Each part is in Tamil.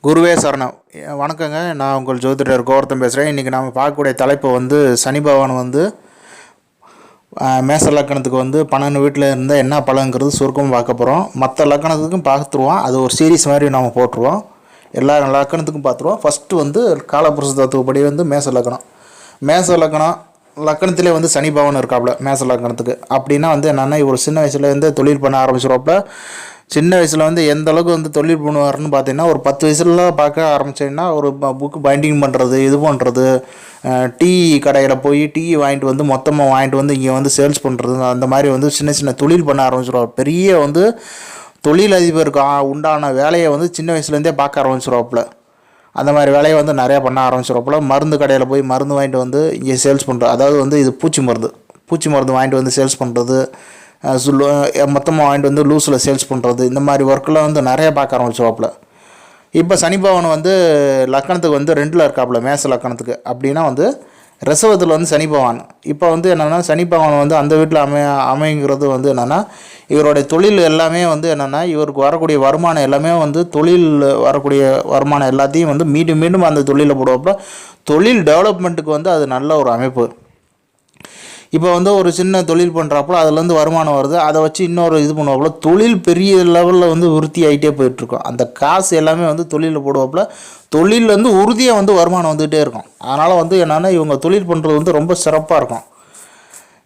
குருவே சரணம். வணக்கங்க. நான் உங்கள் ஜோதிடர் கோவர்த்தன் பேசுகிறேன். இன்றைக்கி நாம் பார்க்கக்கூடிய தலைப்பு சனி பகவான் மேச லக்கணத்துக்கு 12 வீட்டில் இருந்தால் என்ன பலங்கிறது சுருக்கமாக பார்க்க போகிறோம். மற்ற லக்கணத்துக்கும் பார்த்துருவோம். அது ஒரு சீரீஸ் மாதிரி நாம் போட்டுருவோம். எல்லா லக்கணத்துக்கும் பார்த்துருவோம். ஃபஸ்ட்டு காலபுருஷ தத்துவப்படி மேச லக்கணத்திலே சனி பகவான் இருக்காப்புல மேச லக்கணத்துக்கு. அப்படின்னா என்னென்னா இவர் சின்ன வயசுலேருந்து தொழில் பண்ண ஆரம்பிச்சிருவாப்புல. சின்ன வயசில் எந்த அளவுக்கு தொழில் பண்ணுவார்னு பார்த்தீங்கன்னா, ஒரு 10 வயசுல பார்க்க ஆரம்பித்தீங்கன்னா ஒரு புக்கு பைண்டிங் பண்ணுறது, இது பண்ணுறது, டீ கடையில் போய் டீ வாங்கிட்டு மொத்தமாக வாங்கிட்டு இங்கே சேல்ஸ் பண்ணுறது, அந்த மாதிரி சின்ன சின்ன தொழில் பண்ண ஆரம்பிச்சிருவார். பெரிய தொழிலதிபருக்கு உண்டான வேலையை சின்ன வயசுலேருந்தே பார்க்க ஆரம்பிச்சிருவாப்புல. அந்த மாதிரி வேலையை நிறையா பண்ண ஆரம்பிச்சிருவாப்புல. மருந்து கடையில் போய் மருந்து வாங்கிட்டு இங்கே சேல்ஸ் பண்ணுறது, அதாவது இது பூச்சி மருந்து வாங்கிட்டு சேல்ஸ் பண்ணுறது, மொத்தமாக வாங்கிட்டு லூஸில் சேல்ஸ் பண்ணுறது, இந்த மாதிரி ஒர்க்கெலாம் நிறையா பார்க்க ஆரம்பிச்சுவாப்புல. இப்போ சனி பகவான் லக்கணத்துக்கு 2ல் இருக்காப்புல மேச லக்கணத்துக்கு. அப்படின்னா ரிஷபத்தில் சனி பகவான். இப்போ என்னென்னா சனி பகவான் அந்த வீட்டில் அமைங்கிறது என்னென்னா இவருடைய தொழில் எல்லாமே என்னென்னா இவருக்கு வரக்கூடிய வருமானம் எல்லாமே தொழில் வரக்கூடிய வருமானம் எல்லாத்தையும் மீண்டும் மீண்டும் அந்த தொழிலில் போடுவாப்புல. தொழில் டெவலப்மெண்ட்டுக்கு அது நல்ல ஒரு அமைப்பு. இப்போ ஒரு சின்ன தொழில் பண்ணுறாப்புல அதுலேருந்து வருமானம் வருது, அதை வச்சு இன்னொரு இது பண்ணுவாப்புல. தொழில் பெரிய லெவலில் விருத்தி ஆகிட்டே போயிட்டுருக்கோம். அந்த காசு எல்லாமே தொழிலில் போடுவாப்புல. தொழில் உறுதியாக வருமானம் வந்துகிட்டே இருக்கும். அதனால் என்னென்னா இவங்க தொழில் பண்ணுறது ரொம்ப சிறப்பாக இருக்கும்.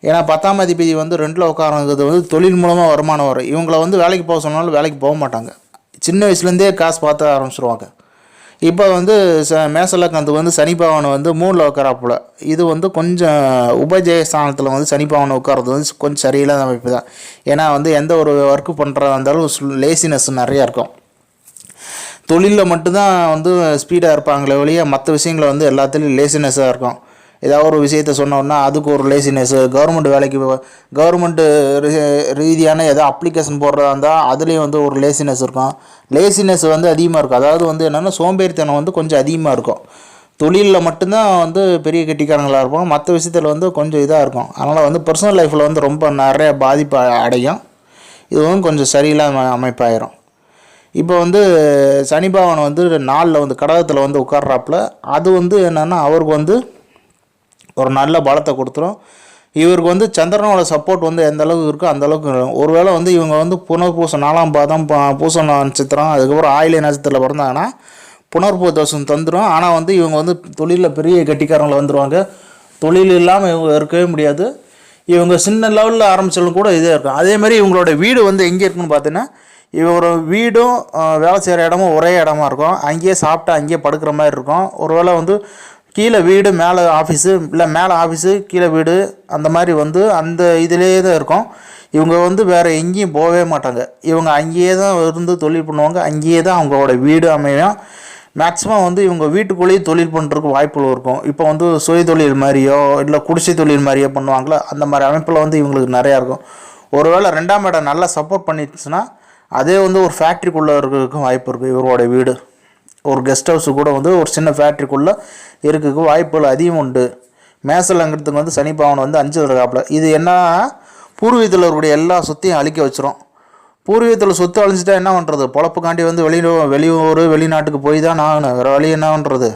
ஏன்னா 10ஆம் அதிபதி 2ல் உட்காரங்கிறது தொழில் மூலமாக வருமானம் வரும். இவங்கள வேலைக்கு போக சொன்னாலும் வேலைக்கு போக மாட்டாங்க. சின்ன வயசுலேருந்தே காசு பார்த்து ஆரம்பிச்சிருவாங்க. இப்போ மேச லக்கணத்துக்கு சனி பகவான் 3ல் உட்காராப்புல. இது கொஞ்சம் உபஜயஸ்தானத்தில் சனி பகவான் உட்காரது கொஞ்சம் சரியில்லாத அமைப்பு தான். ஏன்னா எந்த ஒரு ஒர்க்கு பண்ணுறதா இருந்தாலும் லேசினஸ் நிறையா இருக்கும். தொழிலில் மட்டும்தான் ஸ்பீடாக இருப்பாங்களே ஒழிய மற்ற விஷயங்களை எல்லாத்துலேயும் லேசினஸ்ஸாக இருக்கும். ஏதாவது ஒரு விஷயத்த சொன்னோன்னா அதுக்கு ஒரு லேசினஸ்ஸு. கவர்மெண்ட்டு ரீதியான ஏதோ அப்ளிகேஷன் போடுறதா இருந்தால் அதுலேயும் ஒரு லேசினஸ் இருக்கும். லேசினஸ் அதிகமாக இருக்கும். அதாவது என்னென்னா சோம்பேறித்தனம் கொஞ்சம் அதிகமாக இருக்கும். தொழிலில் மட்டும்தான் பெரிய கெட்டிக்காரங்களாக இருப்போம். மற்ற விஷயத்தில் கொஞ்சம் இதாக இருக்கும். அதனால் பர்சனல் லைஃப்பில் ரொம்ப நிறைய பாதிப்பு அடையும். இது கொஞ்சம் சரியில்லாத அமைப்பாயிரும். இப்போ சனி பகவான் 4ல் கடகத்தில் உட்கார்றாப்புல. அது என்னென்னா அவருக்கு ஒரு நல்ல பலத்தை கொடுத்துரும். இவருக்கு சந்திரனோட சப்போர்ட் எந்த அளவுக்கு இருக்கோ அந்த அளவுக்கு இருக்கும். ஒருவேளை இவங்க புனர்பூசம் 4ஆம் பாதம் பூச நட்சத்திரம் அதுக்கப்புறம் ஆயிலை நட்சத்திரத்தில் பிறந்தாங்கன்னா புனர்பூச தோஷம் தந்துடும். ஆனால் இவங்க தொழிலில் பெரிய கெட்டிக்காரங்களை வந்துடுவாங்க. தொழில் இல்லாமல் இவங்க இருக்கவே முடியாது. இவங்க சின்ன லெவலில் ஆரம்பித்தாலும் கூட இதே இருக்கும். அதேமாதிரி இவங்களோட வீடு எங்கே இருக்குன்னு பார்த்தீங்கன்னா இவரோட வீடும் வேலை செய்கிற இடமும் ஒரே இடமா இருக்கும். அங்கேயே சாப்பிட்டா அங்கேயே படுக்கிற மாதிரி இருக்கும். ஒருவேளை கீழே வீடு மேலே ஆஃபீஸு, இல்லை மேலே ஆஃபீஸு கீழே வீடு, அந்த மாதிரி அந்த இதிலே தான் இருக்கும். இவங்க வேறு எங்கேயும் போகவே மாட்டாங்க. இவங்க அங்கேயே தான் இருந்து தொழில் பண்ணுவாங்க. அங்கேயே தான் அவங்களோட வீடு அமையும். மேக்ஸிமம் இவங்க வீட்டுக்குள்ளேயே தொழில் பண்ணுறதுக்கு வாய்ப்புகள் இருக்கும். இப்போ சுய தொழில் மாதிரியோ இல்லை குடிசை தொழில் மாதிரியோ பண்ணுவாங்களோ அந்த மாதிரி அமைப்பில் இவங்களுக்கு நிறையா இருக்கும். ஒருவேளை 2ஆம் இடம் நல்லா சப்போர்ட் பண்ணிடுச்சுன்னா அதே ஒரு ஃபேக்ட்ரிக்குள்ளே இருக்கிறதுக்கும் வாய்ப்பு இருக்குது. இவரோட வீடு ஒரு கெஸ்ட் ஹவுஸு கூட ஒரு சின்ன ஃபேக்ட்ரிக்குள்ளே இருக்கிறதுக்கு வாய்ப்புகள் அதிகம் உண்டு. மேசலங்கிறதுக்கு சனி பகவான் 5ல் இருக்காப்புல. இது என்ன பூர்வீகத்தில் இருக்கக்கூடிய எல்லா சொத்தையும் அழிக்க வச்சிரும். பூர்வீகத்தில் சொத்து அழிஞ்சிட்டா என்ன பண்ணுறது? பொழப்புக்காண்டி வெளியூர் வெளிநாட்டுக்கு போய் தான் ஆகணும். வேறு வழி என்ன பண்ணுறது?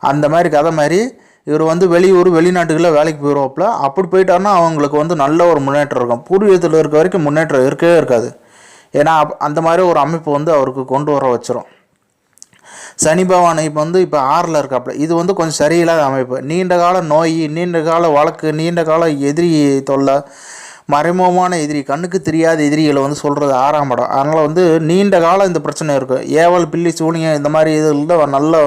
அந்த மாதிரி கதை மாதிரி இவர் வெளியூர் வெளிநாட்டுக்குள்ளே வேலைக்கு போயிடுவாப்புல. அப்படி போயிட்டாருன்னா அவங்களுக்கு நல்ல ஒரு முன்னேற்றம் இருக்கும். பூர்வீகத்தில் இருக்க வரைக்கும் முன்னேற்றம் இருக்கவே இருக்காது. ஏன்னா அந்த மாதிரி ஒரு அமைப்பு அவருக்கு கொண்டு வர வச்சிரும். சனி பகவான் இப்போ 6ல் இருக்காப்புல. இது கொஞ்சம் சரியில்லாத அமைப்பு. நீண்ட கால நோய், நீண்ட கால வழக்கு, நீண்ட கால எதிரி தொல்லை, மறைமுகமான எதிரி, கண்ணுக்கு தெரியாத எதிரிகளை சொல்கிறது 6ஆம் இடம். அதனால் நீண்ட காலம் இந்த பிரச்சனை இருக்கும். ஏவல் பில்லி சூனியம் இந்த மாதிரி இதில் நல்லா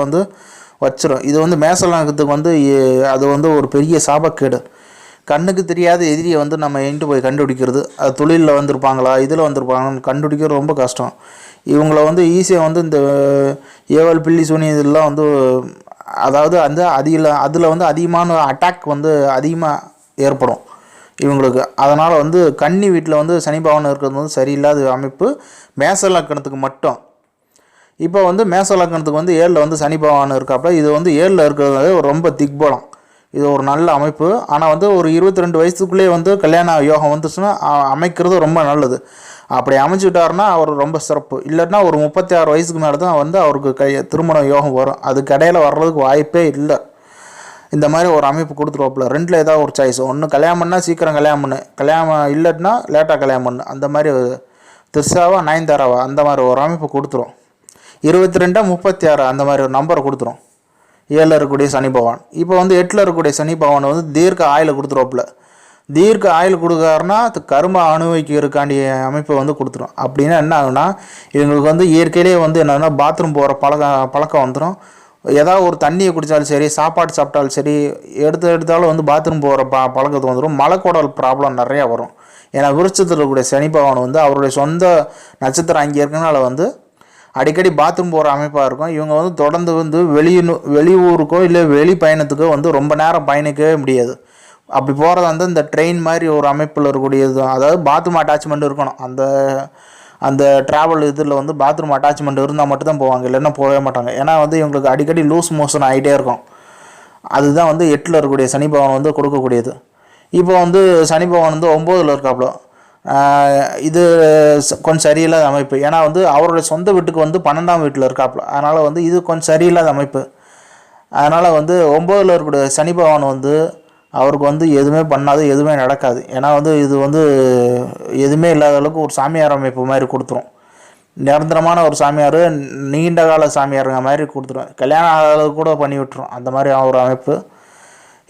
வச்சிரும். இது மேசலங்கத்துக்கு அது ஒரு பெரிய சாபக்கேடு. கண்ணுக்கு தெரியாத எதிரியை நம்ம எங்கிட்டு போய் கண்டுபிடிக்கிறது? அது தொழிலில் வந்திருப்பாங்களா இதில் வந்திருப்பாங்கன்னு கண்டுபிடிக்கிறது ரொம்ப கஷ்டம். இவங்கள ஈஸியாக இந்த ஏவல் பில்லி சூனியம் இதெல்லாம் அதாவது அதில் அதிகமான அட்டாக் அதிகமாக ஏற்படும் இவங்களுக்கு. அதனால் கன்னி வீட்டில் சனி பகவான் இருக்கிறது சரியில்லாத அமைப்பு மேச லக்கணத்துக்கு மட்டும். இப்போ மேச லக்கணத்துக்கு 7ல் சனி பகவான் இருக்காப்புல. இது 7ல் இருக்கிறது ரொம்ப திக்பலம். இது ஒரு நல்ல அமைப்பு. ஆனால் வந்து ஒரு 22 வயசுக்குள்ளேயே வந்து கல்யாண யோகம் வந்துச்சுன்னா அமைக்கிறது ரொம்ப நல்லது. அப்படி அமைச்சுட்டாருன்னா அவர் ரொம்ப சிறப்பு. இல்லைன்னா ஒரு 36 வயசுக்கு மேலே தான் வந்து அவருக்கு திருமண யோகம் வரும். அதுக்கு இடையில வர்றதுக்கு வாய்ப்பே இல்லை. இந்த மாதிரி ஒரு அமைப்பு கொடுத்துருவாப்புல. ரெண்டில் ஏதாவது ஒரு சாய்ஸ். ஒன்று கல்யாணம் பண்ணால் சீக்கிரம் கல்யாணம் பண்ணு, கல்யாணம் இல்லைன்னா லேட்டாக கல்யாணம் பண்ணு, அந்த மாதிரி திரிஷாவா நயன்தாராவா அந்த மாதிரி ஒரு அமைப்பு கொடுத்துரும். 22 36 அந்த மாதிரி ஒரு நம்பரை கொடுத்துரும். 7ல் இருக்கக்கூடிய சனி பகவான். இப்போ வந்து 8ல் இருக்கக்கூடிய சனி பகவான் வந்து தீர்க்க ஆயுள் கொடுத்துருவாப்புல. தீர்க்க ஆயுள் கொடுக்காருன்னா அது கர்ம அனுபவிக்கிறதுக்காண்டிய அமைப்பை வந்து கொடுத்துரும். அப்படின்னா என்ன ஆகுனா, இவங்களுக்கு வந்து இயற்கையிலே வந்து என்னென்னா பாத்ரூம் போகிற பழக்கம் வந்துடும். ஏதாவது ஒரு தண்ணியை குடித்தாலும் சரி, சாப்பாடு சாப்பிட்டாலும் சரி, எடுத்தாலும் வந்து பாத்ரூம் போகிற பழக்கத்துக்கு வந்துடும். மலைக்குடல் ப்ராப்ளம் நிறையா வரும். ஏன்னா விருட்சத்தில் இருக்கக்கூடிய சனி பகவான் வந்து அவருடைய சொந்த நட்சத்திரம் அங்கே இருக்கனால வந்து அடிக்கடி பாத்ரூம் போகிற அமைப்பாக இருக்கும். இவங்க வந்து தொடர்ந்து வந்து வெளியூருக்கோ இல்லை வெளி பயணத்துக்கோ வந்து ரொம்ப நேரம் பயணிக்கவே முடியாது. அப்படி போகிறத வந்து இந்த ட்ரெயின் மாதிரி ஒரு அமைப்பில் இருக்கக்கூடியது, அதாவது பாத்ரூம் அட்டாச்மெண்ட் இருக்கணும். அந்த ட்ராவல் இதில் வந்து பாத்ரூம் அட்டாச்மெண்ட் இருந்தால் மட்டும்தான் போவாங்க, இல்லைன்னா போகவே மாட்டாங்க. ஏன்னா வந்து இவங்களுக்கு அடிக்கடி லூஸ் மோஷன் ஆகிட்டே இருக்கும். அதுதான் வந்து 8ல் இருக்கக்கூடிய சனி பகவான் வந்து கொடுக்கக்கூடியது. இப்போ வந்து சனி பகவான் வந்து 9ல் இருக்காப்புல. இது கொஞ்சம் சரியில்லாத அமைப்பு. ஏன்னா வந்து அவருடைய சொந்த வீட்டுக்கு வந்து 12ஆம் வீட்டில் இருக்காப்புல. அதனால் வந்து இது கொஞ்சம் சரியில்லாத அமைப்பு. அதனால் வந்து 9ல் இருக்கக்கூடிய சனி பகவான் வந்து அவருக்கு வந்து எதுவுமே பண்ணாது, எதுவுமே நடக்காது. ஏன்னா வந்து இது வந்து எதுவுமே இல்லாத அளவுக்கு ஒரு சாமியார் அமைப்பு மாதிரி கொடுத்துரும். நிரந்தரமான ஒரு சாமியார், நீண்ட கால சாமியாருங்க மாதிரி கொடுத்துரும். கல்யாணம் ஆகாத அளவுக்கு கூட பண்ணி விட்டுரும், அந்த மாதிரி ஒரு அமைப்பு.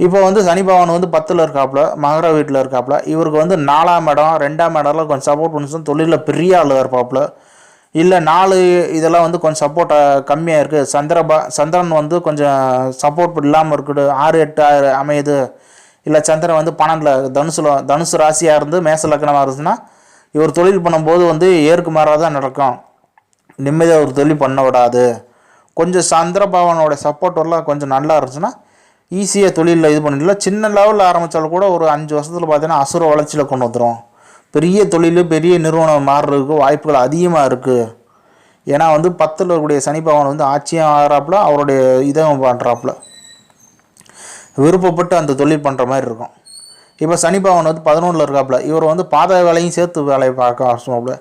இப்போ வந்து சனி பகவான் வந்து 10ல் இருக்காப்புல, மகர வீட்டில் இருக்காப்புல. இவருக்கு வந்து 4ஆம் இடம் 2ஆம் இடம்லாம் கொஞ்சம் சப்போர்ட் பண்ணிச்சு. தொழிலில் பெரிய ஆள் இருப்பாப்புல. இல்லை 4 இதெல்லாம் வந்து கொஞ்சம் சப்போர்ட் கம்மியாக இருக்குது. சந்திரன் வந்து கொஞ்சம் சப்போர்ட் இல்லாமல் இருக்குது. 6 8 அமையுது. இல்லை சந்திரன் வந்து 12ல் தனுசு ராசியாக இருந்து மேச லக்னமாக இருந்துச்சுன்னா இவர் தொழில் பண்ணும்போது வந்து ஏற்கு மாறாக தான் நடக்கும். நிம்மதியாக ஒரு தொழில் பண்ண விடாது. கொஞ்சம் சந்திர பகவானோட சப்போர்ட்டெல்லாம் கொஞ்சம் நல்லா இருந்துச்சுன்னா ஈஸியாக தொழிலில் இது பண்ணிடலாம். சின்ன லெவலில் ஆரம்பித்தாலும் கூட ஒரு 5 வருஷத்தில் பார்த்தீங்கன்னா அசுர வளர்ச்சியில் கொண்டு வந்துடும். பெரிய தொழில் பெரிய நிறுவனம் மாறுறதுக்கு வாய்ப்புகள் அதிகமாக இருக்குது. ஏன்னா வந்து 10ல் இருக்கக்கூடிய சனி பகவான் வந்து ஆட்சியும் ஆகிறாப்புல, அவருடைய இதவும் பண்ணுறாப்புல. விருப்பப்பட்டு அந்த தொழில் பண்ணுற மாதிரி இருக்கும். இப்போ சனி பகவான் வந்து 11ல் இருக்காப்புல. இவர் வந்து பாத வேலையும் சேர்த்து வேலையை பார்க்க ஆரம்பிச்சுவாப்புல.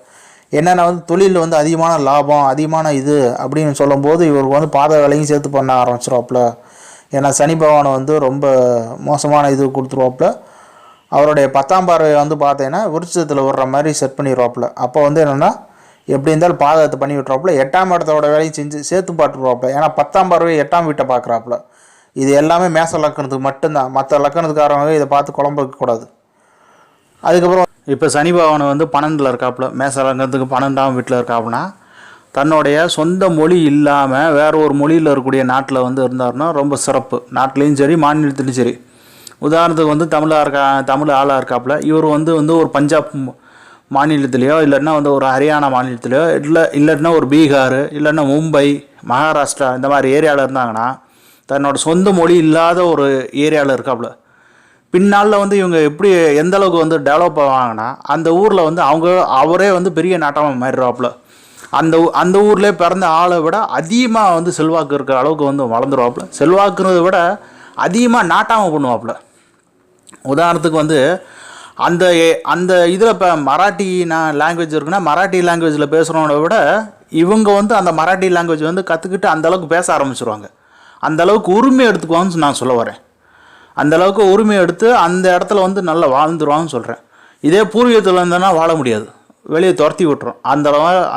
என்னென்னா வந்து தொழிலில் வந்து அதிகமான லாபம் அதிகமான இது அப்படின்னு சொல்லும்போது இவருக்கு வந்து பாத வேலையும் சேர்த்து பண்ண ஆரம்பிச்சிருவாப்புல. ஏன்னா சனி பகவானை வந்து ரொம்ப மோசமான இது கொடுத்துருவாப்புல. அவருடைய 10ஆம் பார்வையை வந்து பார்த்தீங்கன்னா விருட்சத்தில் விடுற மாதிரி செட் பண்ணிடுவாப்புல. அப்போ வந்து என்னென்னா எப்படி இருந்தாலும் பாதகத்தை பண்ணி விட்டுருவாப்புல. 8ஆம் இடத்தோட வேலையும் செஞ்சு சேர்த்து பார்த்துருவாப்புல. ஏன்னா 10ஆம் பார்வை 8ஆம் வீட்டை பார்க்குறாப்புல. இது எல்லாமே மேச லக்கணத்துக்கு மட்டும்தான். மற்ற லக்கணத்துக்காரங்க இதை பார்த்து குழம்பு வைக்கக்கூடாது. அதுக்கப்புறம் இப்போ சனி பகவான் வந்து 12ல் இருக்காப்புல, மேச லக்கணத்துக்கு 12ஆம் வீட்டில் இருக்காப்புனா தன்னுடைய சொந்த மொழி இல்லாமல் வேறு ஒரு மொழியில் இருக்கக்கூடிய நாட்டில் வந்து இருந்தாருன்னா ரொம்ப சிறப்பு. நாட்டிலையும் சரி மாநிலத்துலையும் சரி. உதாரணத்துக்கு வந்து தமிழ் ஆளாக இருக்காப்புல. இவர் வந்து ஒரு பஞ்சாப் மாநிலத்திலையோ இல்லைன்னா வந்து ஒரு ஹரியானா மாநிலத்திலையோ இல்லைன்னா ஒரு பீகார் இல்லைன்னா மும்பை மகாராஷ்டிரா இந்த மாதிரி ஏரியாவில் இருந்தாங்கன்னா தன்னோட சொந்த மொழி இல்லாத ஒரு ஏரியாவில் இருக்காப்புல. பின்னால் வந்து இவங்க எப்படி எந்த அளவுக்கு வந்து டெவலப் ஆவாங்கன்னா அந்த ஊரில் வந்து அவரே வந்து பெரிய நாட்டமாக மாறிடுவாப்புல. அந்த ஊர்லேயே பிறந்த ஆளை விட அதிகமாக வந்து செல்வாக்கு இருக்கிற அளவுக்கு வந்து வளர்ந்துருவாப்புல. செல்வாக்குறதை விட அதிகமாக நாட்டாமல் பண்ணுவாப்புல. உதாரணத்துக்கு வந்து அந்த இதில் இப்போ மராட்டி லாங்குவேஜ் இருக்குன்னா மராட்டி லாங்குவேஜில் பேசுகிறவங்கள விட இவங்க வந்து அந்த மராட்டி லாங்குவேஜ் வந்து கற்றுக்கிட்டு அந்தளவுக்கு பேச ஆரம்பிச்சிருவாங்க. அந்தளவுக்கு உரிமை எடுத்துக்குவாங்கன்னு நான் சொல்ல வரேன். அந்தளவுக்கு உரிமை எடுத்து அந்த இடத்துல வந்து நல்லா வாழ்ந்துருவாங்கன்னு சொல்கிறேன். இதே பூர்வீகத்தில் இருந்தோன்னா வாழ முடியாது, வெளியே துரத்தி விட்டுரும்.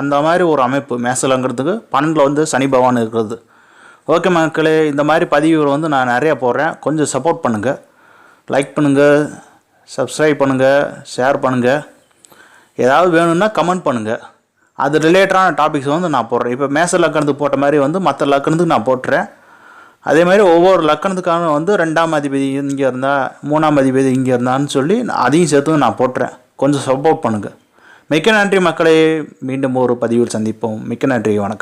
அந்த மாதிரி ஒரு அமைப்பு மேசலங்கிறதுக்கு 12ல் வந்து சனி பகவான் இருக்கிறது. ஓகே மக்களே, இந்த மாதிரி பதிவுகள் வந்து நான் நிறையா போடுறேன். கொஞ்சம் சப்போர்ட் பண்ணுங்கள், லைக் பண்ணுங்கள், சப்ஸ்கிரைப் பண்ணுங்கள், ஷேர் பண்ணுங்கள். ஏதாவது வேணும்னா கமெண்ட் பண்ணுங்கள். அது ரிலேட்டடான டாபிக்ஸ் வந்து நான் போடுறேன். இப்போ மேச லக்கணத்துக்கு போட்ட மாதிரி வந்து மற்ற லக்கணத்துக்கு நான் போட்டுறேன். அதே மாதிரி ஒவ்வொரு லக்கணத்துக்கான வந்து 2ஆம் அதிபதி இங்கே இருந்தால் 3ஆம் அதிபதி இங்கே இருந்தான்னு சொல்லி அதையும் சேர்த்து நான் போட்டுறேன். கொஞ்சம் சப்போர்ட் பண்ணுங்கள். மிக்க நன்றி மக்களே. மீண்டும் ஒரு பதிவில் சந்திப்போம். மிக்க நன்றி. வணக்கம்.